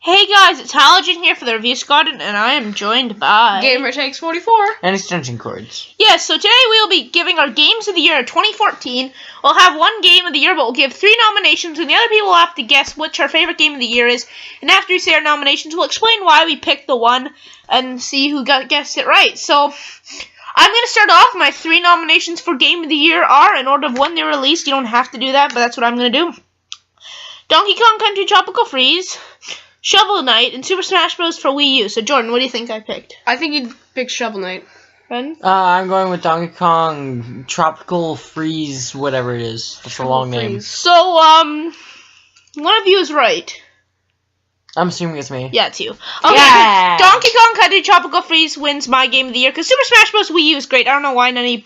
Hey guys, it's Halogen here for the Review Squad, and I am joined by Gamer Takes 44 and extension cords. Yes, so today we'll be giving our Games of the Year 2014. We'll have one Game of the Year, but we'll give 3 nominations, and the other people will have to guess which our favorite Game of the Year is. And after we say our nominations, we'll explain why we picked the one and see who guessed it right. So I'm going to start off. My 3 nominations for Game of the Year are in order of when they were released. You don't have to do that, but that's what I'm going to do. Donkey Kong Country Tropical Freeze, Shovel Knight, and Super Smash Bros. For Wii U. So, Jordan, what do you think I picked? I think you'd pick Shovel Knight. Ben? I'm going with Donkey Kong Tropical Freeze, whatever it is. That's a long name. So, one of you is right. I'm assuming it's me. Yeah, it's you. Okay, Yeah! Donkey Kong Country Tropical Freeze wins my Game of the Year, because Super Smash Bros. Wii U is great. I don't know why none of you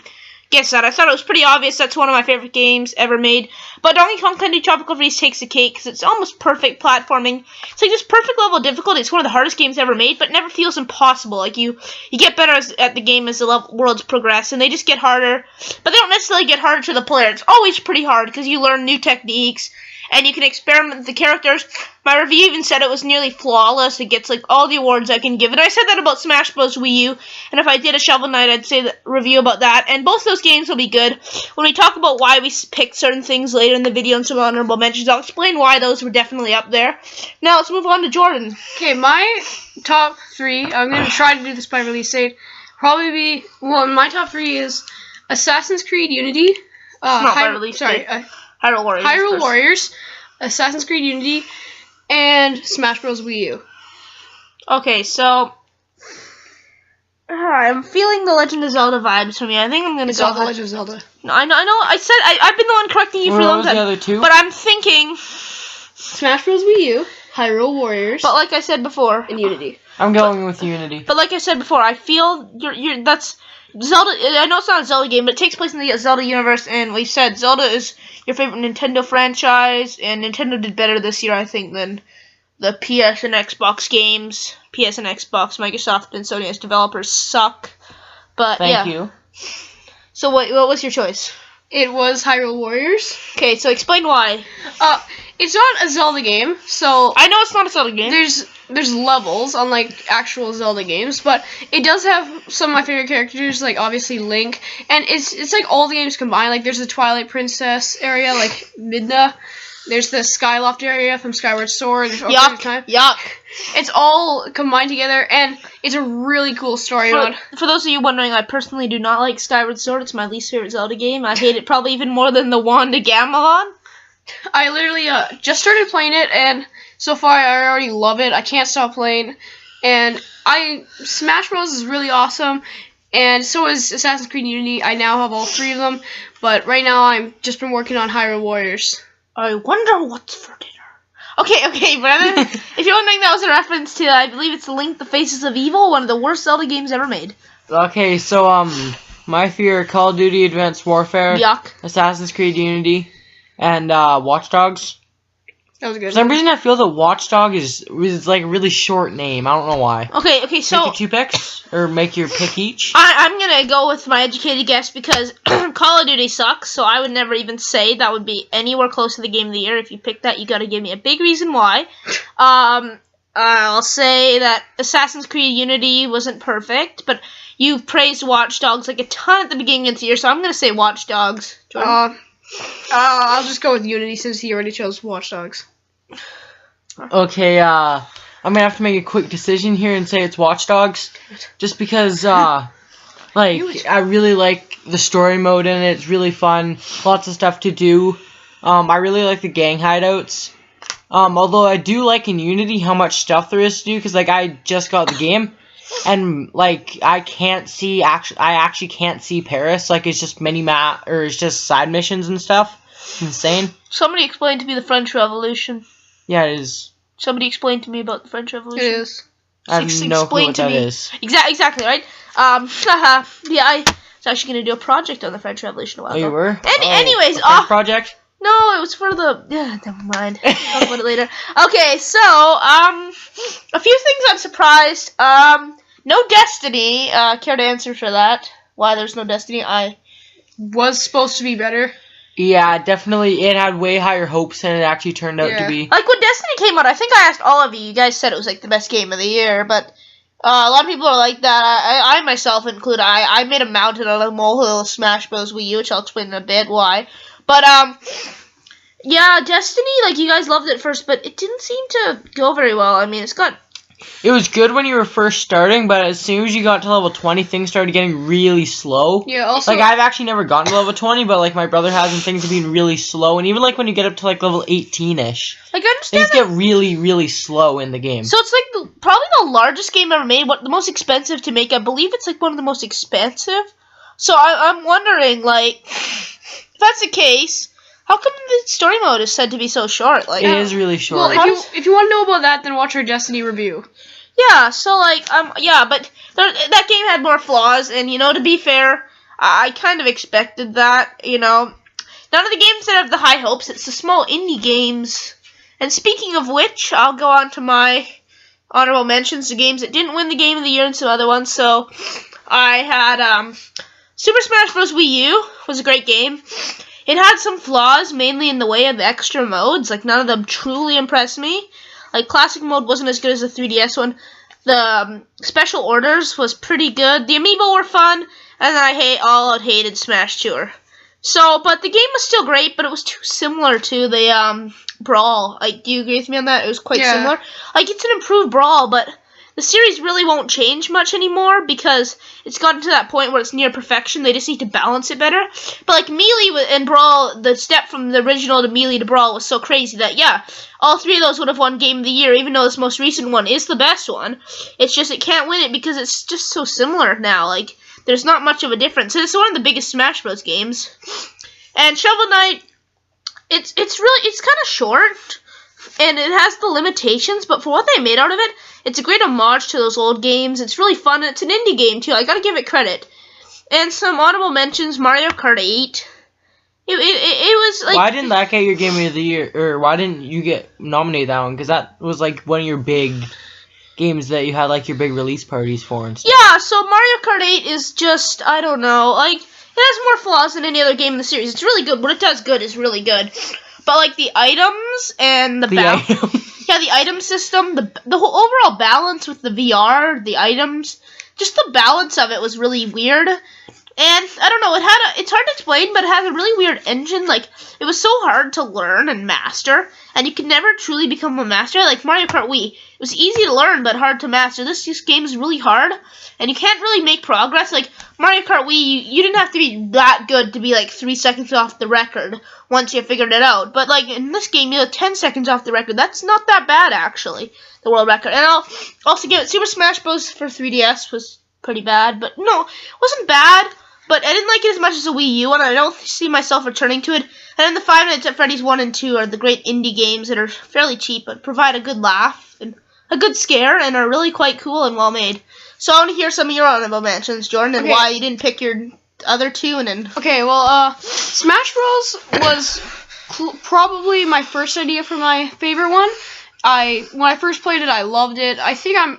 guessed that. I thought it was pretty obvious. That's one of my favorite games ever made. But Donkey Kong Country Tropical Freeze takes the cake, because it's almost perfect platforming. It's like this perfect level of difficulty. It's one of the hardest games ever made, but it never feels impossible. Like, you get better at the game as the worlds progress, and they just get harder. But they don't necessarily get harder to the player. It's always pretty hard, because you learn new techniques, and you can experiment with the characters. My review even said it was nearly flawless. It gets, like, all the awards I can give it. I said that about Smash Bros. Wii U, and if I did a Shovel Knight, I'd say the review about that. And both those games will be good. When we talk about why we picked certain things later in the video and some honorable mentions, I'll explain why those were definitely up there. Now, let's move on to Jordan. Okay, my top 3, I'm going to try to do this by release date, probably be, well, my top 3 is Assassin's Creed Unity. Not by release date. Hyrule Warriors. Hyrule Warriors, Assassin's Creed Unity, and Smash Bros. Wii U. Okay, so I'm feeling the Legend of Zelda vibes from you. I think I'm gonna go. The Legend of Zelda. No, I know. I said I've been the one correcting you for a long What was time. the other 2? But I'm thinking. Smash Bros. Wii U, Hyrule Warriors, But like I said before, and Unity. I'm going with Unity. But like I said before, I feel that's Zelda. I know it's not a Zelda game, but it takes place in the Zelda universe. And we said Zelda is your favorite Nintendo franchise, and Nintendo did better this year, I think, than the PS and Xbox games. PS and Xbox, Microsoft and Sony as developers suck. But Thank you. So what was your choice? It was Hyrule Warriors. Okay, so explain why. It's not a Zelda game, so I know it's not a Zelda game. there's levels unlike actual Zelda games, but it does have some of my favorite characters, like obviously Link, and it's like all the games combined. Like there's the Twilight Princess area, like Midna. There's the Skyloft area from Skyward Sword. There's Ocarina of Time. Yuck. It's all combined together, and it's a really cool story mode. For those of you wondering, I personally do not like Skyward Sword. It's my least favorite Zelda game. I hate it probably even more than the Wand of Gamelon. I literally just started playing it, and so far I already love it. I can't stop playing, and Smash Bros. Is really awesome, and so is Assassin's Creed Unity. I now have all 3 of them, but right now I'm just been working on Hyrule Warriors. I wonder what's for dinner. Okay, brother. If you're wondering, that was a reference to, I believe it's Link: The Faces of Evil, one of the worst Zelda games ever made. Okay, so, my fear, Call of Duty Advanced Warfare, Yuck. Assassin's Creed Unity, and, Watch Dogs. That was good. For some reason, I feel that Watchdog is like a really short name. I don't know why. Okay, so Make your 2 picks, or make your pick each. I'm gonna go with my educated guess because Call of Duty sucks, so I would never even say that would be anywhere close to the Game of the Year. If you pick that, you gotta give me a big reason why. I'll say that Assassin's Creed Unity wasn't perfect, but you praised Watch Dogs like a ton at the beginning of the year, so I'm gonna say Watch Dogs. Jordan? I'll just go with Unity since he already chose Watch Dogs. Okay, I'm gonna have to make a quick decision here and say it's Watch Dogs, just because, like, I really like the story mode in it. It's really fun, lots of stuff to do. I really like the gang hideouts. Although I do like in Unity how much stuff there is to do, because, like, I just got the game, and, like, I actually can't see Paris. Like, it's just it's just side missions and stuff. It's insane. Somebody explained to me the French Revolution. Yeah, it is. Somebody explained to me about the French Revolution. It is. I have no clue what that is. Exactly, right? Yeah, I was actually going to do a project on the French Revolution a while ago. Oh, you were? Anyways, project? No, it was for the... Yeah, never mind. I'll talk about it later. Okay, so, a few things I'm surprised. No Destiny. Care to answer for that? Why there's no Destiny? Was supposed to be better. Yeah, definitely. It had way higher hopes than it actually turned out to be. Like when Destiny came out, I think I asked all of you. You guys said it was like the best game of the year, but a lot of people are like that. I myself include. I made a mountain out of a molehill of Smash Bros. Wii U, which I'll explain in a bit why. But yeah, Destiny. Like you guys loved it first, but it didn't seem to go very well. I mean, It was good when you were first starting, but as soon as you got to level 20, things started getting really slow. Yeah, also... Like, I've actually never gotten to level 20, but, like, my brother has, and things have been really slow. And even, like, when you get up to, like, level 18-ish, like I understand things get really, really slow in the game. So it's like probably the largest game ever made, the most expensive to make. I believe it's like one of the most expensive. So I'm wondering, like, if that's the case, how come the story mode is said to be so short? Like, it is really short. Well, if you want to know about that, then watch our Destiny review. Yeah, so like, yeah, but that game had more flaws, and to be fair, I kind of expected that. None of the games that have the high hopes. It's the small indie games. And speaking of which, I'll go on to my honorable mentions, the games that didn't win the Game of the Year and some other ones. So I had Super Smash Bros. Wii U was a great game. It had some flaws, mainly in the way of the extra modes. Like, none of them truly impressed me. Like, Classic mode wasn't as good as the 3DS one. The Special Orders was pretty good. The Amiibo were fun. And then I all out hated Smash Tour. So, but the game was still great, but it was too similar to the Brawl. Like, do you agree with me on that? It was quite similar. Like, it's an improved Brawl, but the series really won't change much anymore because it's gotten to that point where it's near perfection. They just need to balance it better. But like Melee and Brawl, the step from the original to Melee to Brawl was so crazy that, yeah, all three of those would have won Game of the Year, even though this most recent one is the best one. It's just it can't win it because it's just so similar now. Like, there's not much of a difference. It's one of the biggest Smash Bros. Games. And Shovel Knight, it's kind of short. And it has the limitations, but for what they made out of it, it's a great homage to those old games. It's really fun, and it's an indie game, too. I gotta give it credit. And some honorable mentions, Mario Kart 8. It was like... Why didn't that get your Game of the Year, or why didn't you get nominated that one? Because that was, like, one of your big games that you had, like, your big release parties for and stuff. Yeah, so Mario Kart 8 is just, I don't know, like, it has more flaws than any other game in the series. It's really good. What it does good is really good. But, like, the items and the item system, the whole overall balance with the VR, the items, just the balance of it was really weird. And, I don't know, it's hard to explain, but it has a really weird engine. Like, it was so hard to learn and master, and you could never truly become a master. Like Mario Kart Wii, it was easy to learn, but hard to master. This game is really hard, and you can't really make progress. Like, Mario Kart Wii, you didn't have to be that good to be, like, 3 seconds off the record once you figured it out. But, like, in this game, you're 10 seconds off the record. That's not that bad, actually, the world record. And I'll also give it Super Smash Bros. For 3DS was pretty bad. But, no, it wasn't bad, but I didn't like it as much as the Wii U one. I don't see myself returning to it. And then the Five Nights at Freddy's 1 and 2 are the great indie games that are fairly cheap, but provide a good laugh and a good scare, and are really quite cool and well made. So I want to hear some of your honorable mentions, Jordan, and why you didn't pick your other two, and then... Okay, well, Smash Bros. Was probably my first idea for my favorite one. When I first played it, I loved it. I think I'm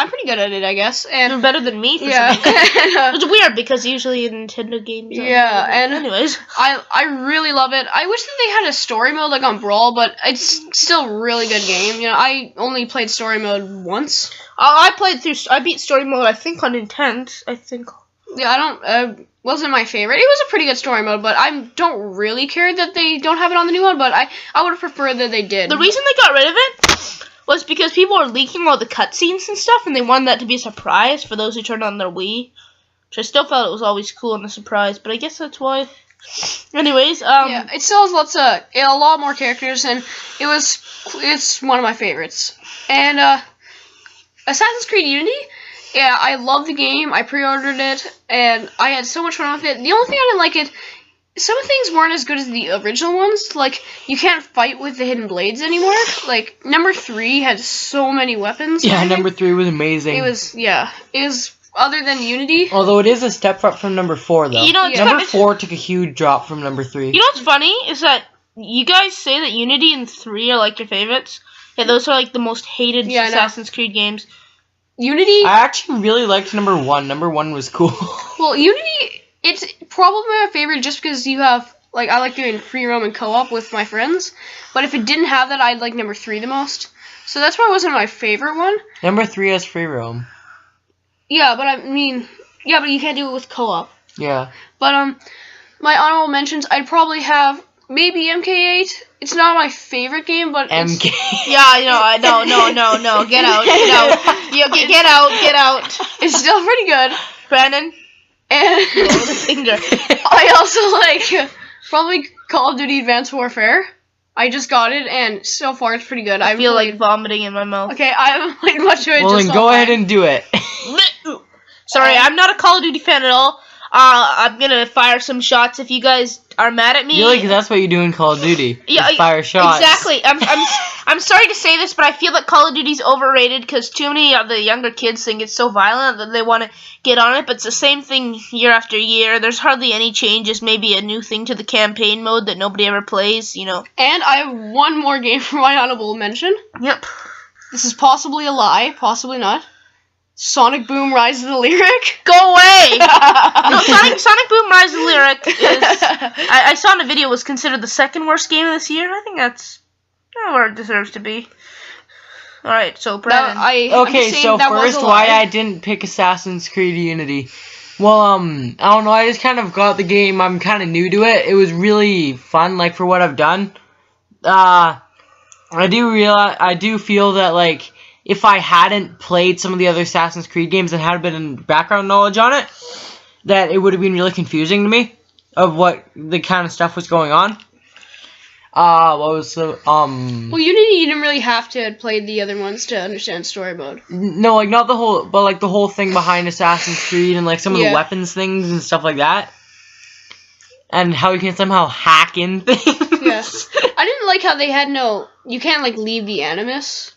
pretty good at it, I guess. And you're better than me for yeah. some reason. It's weird, because usually Nintendo games yeah, and anyways. I really love it. I wish that they had a story mode like on Brawl, but it's still a really good game. I only played story mode once. I beat story mode, I think, on Intent, I think. Yeah, wasn't my favorite. It was a pretty good story mode, but I don't really care that they don't have it on the new one, but I would have preferred that they did. The reason they got rid of it was because people were leaking all the cutscenes and stuff, and they wanted that to be a surprise for those who turned on their Wii, which I still felt it was always cool and a surprise, but I guess that's why. Anyways, yeah, it still has a lot more characters, and it's one of my favorites. And, Assassin's Creed Unity, yeah, I love the game. I pre-ordered it, and I had so much fun with it. The only thing I didn't like it, some things weren't as good as the original ones. Like, you can't fight with the hidden blades anymore. Like, number 3 had so many weapons. Yeah, number 3 was amazing. It was other than Unity. Although it is a step up from number 4, though. Number 4 took a huge drop from number 3. You know what's funny is that you guys say that Unity and 3 are like your favorites. Yeah, those are like the most hated Assassin's Creed games. Unity? I actually really liked number 1. Number 1 was cool. Well, Unity, it's probably my favorite just because you have Like, I like doing free roam and co-op with my friends. But if it didn't have that, I'd like number 3 the most. So that's why it wasn't my favorite one. Number 3 has free roam. Yeah, but I mean, yeah, but you can't do it with co-op. Yeah. But my honorable mentions, I'd probably have maybe MK8. It's not my favorite game, but MK. Yeah, no. Get out. Get out. It's still pretty good. Brandon. And Roll the finger. I also like probably Call of Duty Advanced Warfare. I just got it, and so far it's pretty good. I feel like vomiting in my mouth. Okay, I haven't played much of it. Well, then go ahead and do it. Sorry, I'm not a Call of Duty fan at all. I'm gonna fire some shots if you guys are mad at me. Really? Because that's what you do in Call of Duty. Yeah, fire shots. Exactly. I'm sorry to say this, but I feel that Call of Duty's overrated because too many of the younger kids think it's so violent that they want to get on it. But it's the same thing year after year. There's hardly any changes. Maybe a new thing to the campaign mode that nobody ever plays. You know. And I have one more game for my honorable mention. Yep. This is possibly a lie, possibly not. Sonic Boom Rise of the Lyric. Go away! No, Sonic Boom Rise of the Lyric is... I saw in a video was considered the second worst game of this year. I think that's where it deserves to be. Alright, so Brandon. Okay, so first, why I didn't pick Assassin's Creed Unity. Well, I don't know, I just kind of got the game, I'm kind of new to it. It was really fun, like, for what I've done. I do feel that, like, if I hadn't played some of the other Assassin's Creed games and had a bit of background knowledge on it, that it would have been really confusing to me of what the kind of stuff was going on. What was the, Well, Unity, you didn't really have to have played the other ones to understand story mode. No, like, not the whole, but, like, the whole thing behind Assassin's Creed and, like, some of the weapons things and stuff like that. And how you can somehow hack in things. Yeah. I didn't like how they had you can't, like, leave the Animus.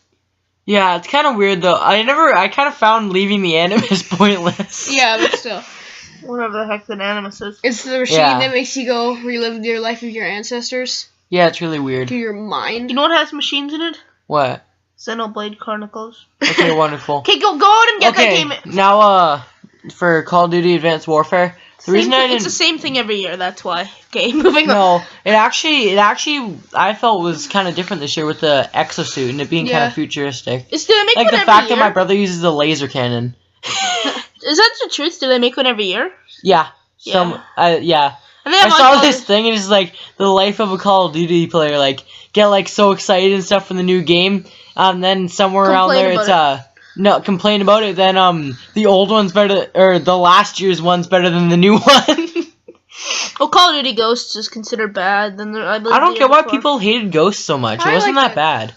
Yeah, it's kind of weird, though. I kind of found leaving the Animus pointless. Yeah, but still. Whatever the heck the Animus is. It's the machine that makes you go relive your life of your ancestors. Yeah, it's really weird. To your mind. You know what has machines in it? What? Xenoblade Chronicles. Okay, wonderful. Okay, go out and get that game. Now, for Call of Duty Advanced Warfare, it's the same thing every year, that's why. Okay, moving on. No, it actually, I felt was kind of different this year with the exosuit and it being kind of futuristic. Do they make like one the every fact year? that my brother uses a laser cannon. Is that the truth? Do they make one every year? Yeah. Yeah. And I saw this thing and it's like the life of a Call of Duty player, like get like so excited and stuff for the new game, and then somewhere around there it's complain about it. Then the old one's better, or the last year's one's better than the new one. Well, Call of Duty Ghosts is considered bad. Then I don't get why people hated Ghosts so much. It wasn't that bad.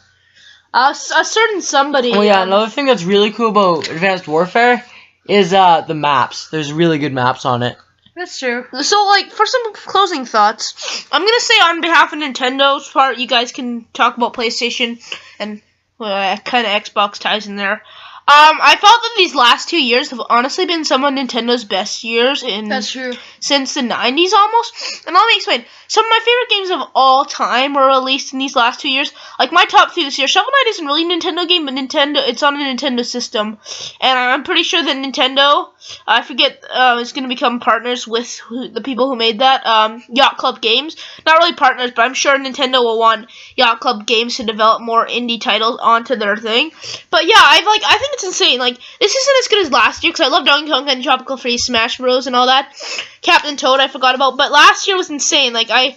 A certain somebody. Oh yeah, another thing that's really cool about Advanced Warfare is the maps. There's really good maps on it. That's true. So, like, for some closing thoughts, I'm gonna say on behalf of Nintendo's part, you guys can talk about PlayStation and kind of Xbox ties in there. I felt that these last 2 years have honestly been some of Nintendo's best years That's true. Since the 90s almost. And let me explain. Some of my favorite games of all time were released in these last 2 years. Like my top 3 this year, Shovel Knight isn't really a Nintendo game, but it's on a Nintendo system. And I'm pretty sure that Nintendo, I forget, is going to become partners with the people who made that, Yacht Club Games. Not really partners, but I'm sure Nintendo will want Yacht Club Games to develop more indie titles onto their thing. But yeah, I think it's insane. Like, this isn't as good as last year, because I love Donkey Kong and Tropical Freeze, Smash Bros. And all that. Captain Toad I forgot about, but last year was insane. Like, I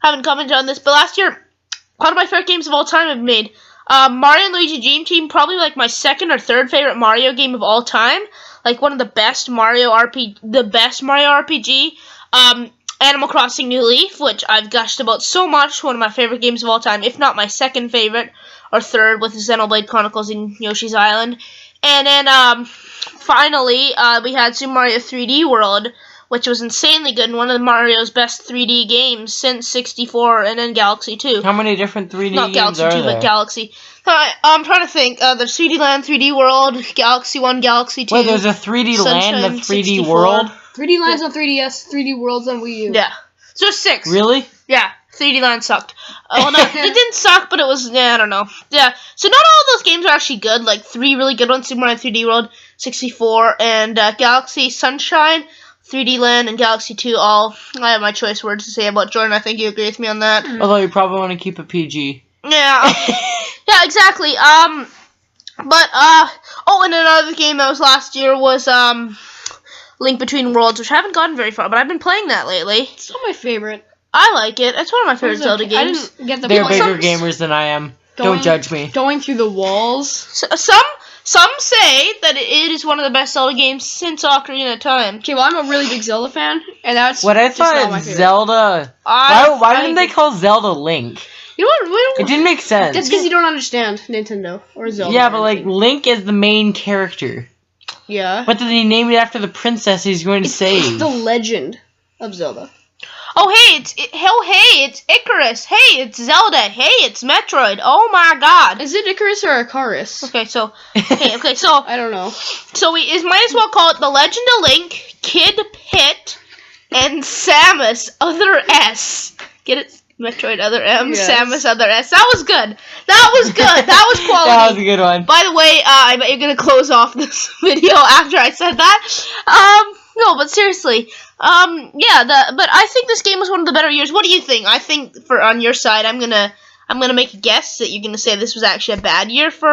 haven't commented on this, but last year, one of my favorite games of all time I've made. Mario and Luigi Dream Team, probably like my second or third favorite Mario game of all time. Like, one of the best Mario RPG. Animal Crossing New Leaf, which I've gushed about so much, one of my favorite games of all time, if not my second favorite, or third, with Xenoblade Chronicles and Yoshi's Island. And then, finally, we had Super Mario 3D World, which was insanely good, and one of Mario's best 3D games since 64, and then Galaxy 2. How many different 3D Not games Galaxy are 2, there? but Galaxy. I'm trying to think. There's 3D Land, 3D World, Galaxy 1, Galaxy 2. Wait, there's a 3D Sunshine, Land and a 3D 64. World? 3D Land's on 3DS, 3D World's on Wii U. Yeah. So there's 6. Really? Yeah. 3D Land sucked. Well, no, it didn't suck, but it was, I don't know. Yeah, so not all of those games are actually good. Like, 3 really good ones, Super Mario 3D World, 64, and Galaxy Sunshine, 3D Land, and Galaxy 2 all. I have my choice words to say about Jordan. I think you agree with me on that. Although you probably want to keep it PG. Yeah. Yeah, exactly. And another game that was last year was Link Between Worlds, which I haven't gotten very far, but I've been playing that lately. It's not my favorite. I like it. It's one of my favorite Zelda games. I didn't get the They're point. bigger gamers than I am. Don't judge me. Going through the walls. Some say that it is one of the best Zelda games since Ocarina of Time. Okay, well, I'm a really big Zelda fan, and that's What I just not my thought favorite. Zelda. Why didn't they call Zelda Link? You know what? It didn't make sense. That's because you don't understand Nintendo or Zelda. Yeah, or but like anything. Link is the main character. Yeah. But then they named it after the princess he's going to It's save. the legend of Zelda. Oh hey, it's Icarus. Hey, it's Zelda. Hey, it's Metroid. Oh my God. Is it Icarus or Icarus? Okay, so I don't know. So we might as well call it The Legend of Link, Kid Pit, and Samus Other S. Get it? Metroid Other M, Yes. Samus Other S. That was good. That was good. That was quality. That was a good one. By the way, I bet you're gonna close off this video after I said that. No, but seriously, but I think this game was one of the better years. What do you think? I think on your side, I'm gonna make a guess that you're gonna say this was actually a bad year for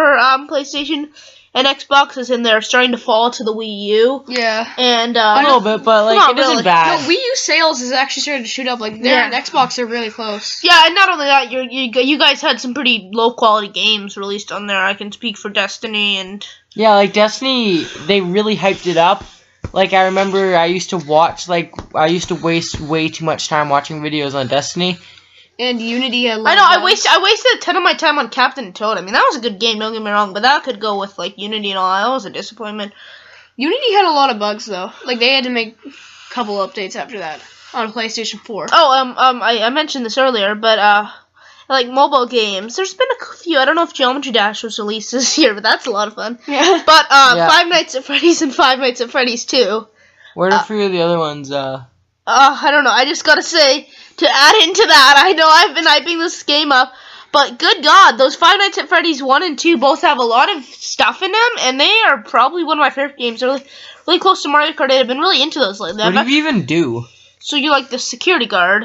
PlayStation and Xbox, as in they're starting to fall to the Wii U. Yeah. And A little bit, but like Not it isn't really. bad. No, Wii U sales is actually starting to shoot up. Like, there and Xbox are really close. yeah, and not only that, you guys had some pretty low quality games released on there. I can speak for Destiny and. Yeah, like Destiny, they really hyped it up. Like I remember, I used to waste way too much time watching videos on Destiny. And Unity had. I know I wasted a ton of my time on Captain Toad. I mean, that was a good game. Don't get me wrong, but that could go with like Unity and all. That was a disappointment. Unity had a lot of bugs though. Like, they had to make a couple updates after that on PlayStation 4. Oh, I mentioned this earlier, but like mobile games, there's been a few. I don't know if Geometry Dash was released this year, but that's a lot of fun. Yeah. But Yeah. Five Nights at Freddy's and Five Nights at Freddy's 2. Where are a few of the other ones? I don't know. I just gotta say, to add into that, I know I've been hyping this game up, but good God, those Five Nights at Freddy's 1 and 2 both have a lot of stuff in them, and they are probably one of my favorite games. They're really close to Mario Kart 8. I've been really into those lately. What do you even do? So you're like the security guard,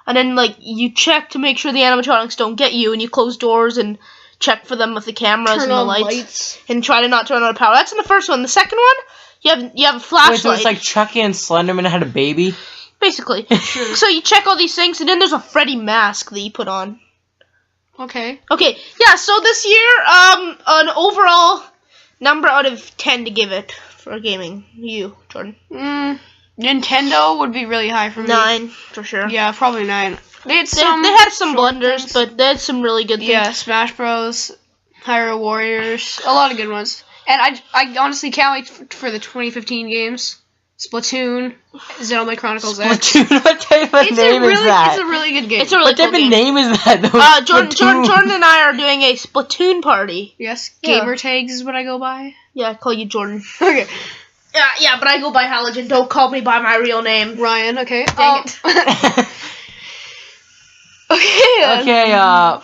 and then like you check to make sure the animatronics don't get you, and you close doors and check for them with the cameras Turn and the on lights, and try to not turn on power. That's in the first one. The second one, you have a flashlight. Wait, so it's like Chucky and Slenderman had a baby? Basically. So you check all these things, and then there's a Freddy mask that you put on. Okay. Okay, yeah, so this year, an overall number out of 10 to give it for gaming. You, Jordan. Nintendo would be really high for me. 9, for sure. Yeah, probably 9. They had They had some short blunders, things. but they had some really good things. Yeah, Smash Bros, Hyrule Warriors, a lot of good ones. And I honestly can't wait for the 2015 games. Splatoon, Xenoblade Chronicles X. Splatoon? What type of name is that? It's a really good game. It's a really What type cool of game. name is that, though? Jordan and I are doing a Splatoon party. Yes, Yeah. gamer tags is what I go by. Yeah, I call you Jordan. Okay, Yeah, but I go by Halogen. Don't call me by my real name. Ryan. Okay. Dang it. Okay. Okay,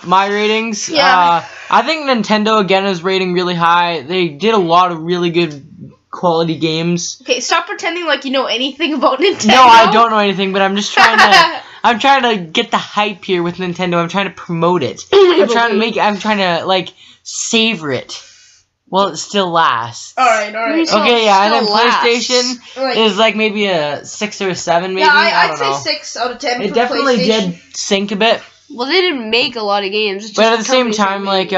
my ratings. Yeah. I think Nintendo again is rating really high. They did a lot of really good quality games. Okay, stop pretending like you know anything about Nintendo. No, I don't know anything, but I'm just trying to. I'm trying to get the hype here with Nintendo. I'm trying to promote it. I'm trying to like savor it while it still lasts. Alright. So Okay, yeah, and then still lasts. PlayStation Like, is like maybe a 6 or a 7, maybe. yeah, I I'd don't know. say 6 out of 10 It for definitely PlayStation. did sink a bit. Well, they didn't make a lot of games. It's But just at the same companies that time, made like,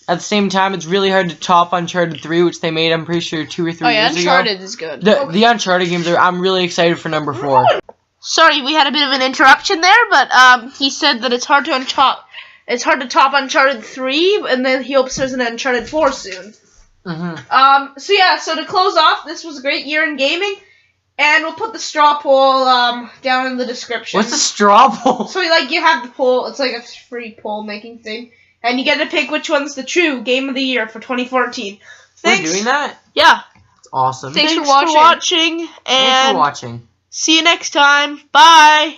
at the same time, it's really hard to top Uncharted 3, which they made, I'm pretty sure, 2 or 3 Oh yeah, years Uncharted ago. is good. The Uncharted games I'm really excited for number 4. Sorry, we had a bit of an interruption there, but he said that it's hard to top Uncharted 3, and then he hopes there's an Uncharted 4 soon. Mm-hmm. So to close off, this was a great year in gaming, and we'll put the straw poll down in the description. What's a straw poll? So like you have the poll, it's like a free poll making thing, and you get to pick which one's the true game of the year for 2014. Thanks. We're doing that? Yeah. It's awesome. Thanks for Thanks for watching, Thanks and for watching. see you next time. Bye.